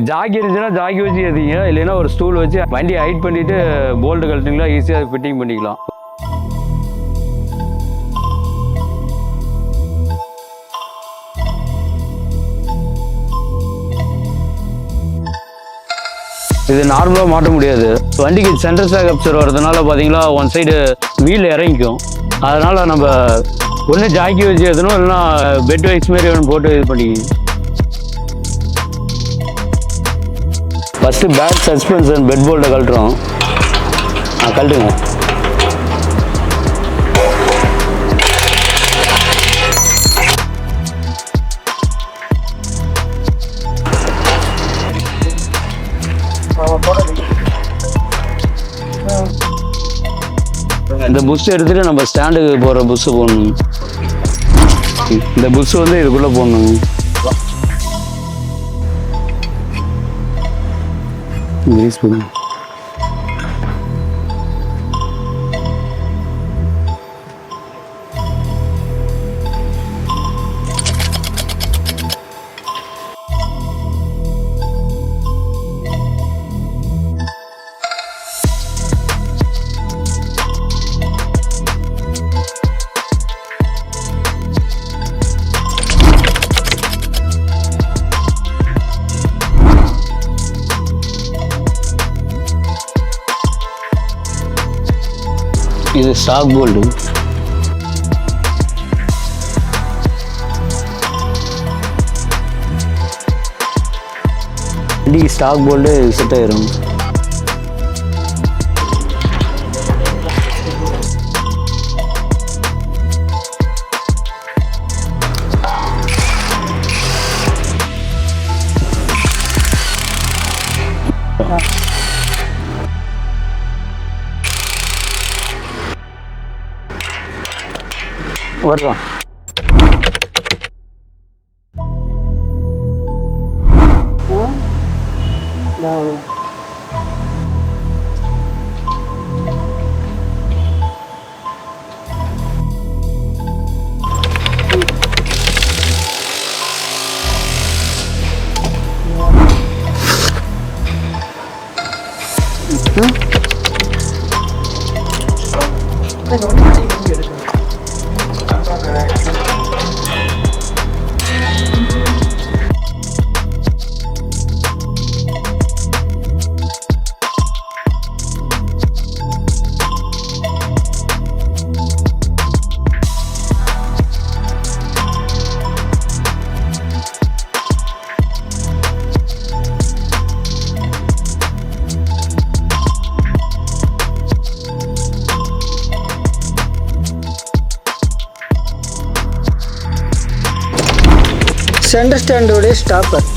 Jackie இருந்துச்சுன்னா Jackie வச்சு ஏற்றிங்க, இல்லைன்னா ஒரு ஸ்டூல் வச்சு வண்டியை ஹைட் பண்ணிவிட்டு போல்ட்டு கழட்டிங்களா ஈஸியாக ஃபிட்டிங் பண்ணிக்கலாம். இது நார்மலாக மாட்ட முடியாது. வண்டிக்கு சென்டர் ஸ்டாக் அப்சர் வரதுனால பார்த்தீங்கன்னா ஒன் சைடு வீல் இறங்கிக்கும். அதனால் நம்ம ஒன்று ஜாக்கி வச்சு ஏற்றணும், இல்லைன்னா பெட் வைஸ் மாரி ஒன்று போட்டு இது பண்ணிக்கணும். ஃபஸ்ட்டு பேக் சஸ்பென்ஷன் பெட் போல்ட்டை கழட்டுறோம். கழட்டுங்க. இந்த புஷ் எடுத்துட்டு நம்ம ஸ்டாண்டுக்கு போகிற புஷ் போடணும். இந்த புஷ் வந்து இதுக்குள்ளே போடணும். கிரீஸ் போடணும். இது ஸ்டாக் போல்டு. வண்டிக்கு ஸ்டாக் போல்டு செட் ஆயிரும். வருதா? Centre ஸ்டாண்டோடைய stopper.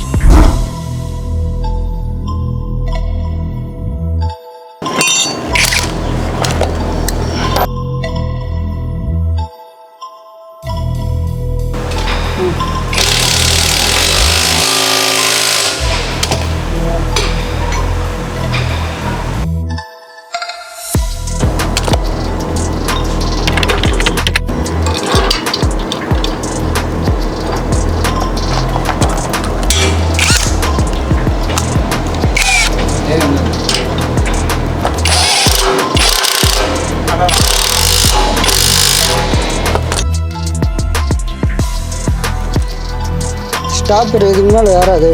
ஸ்டாப்பர் இதுக்கு மேலே யாராவது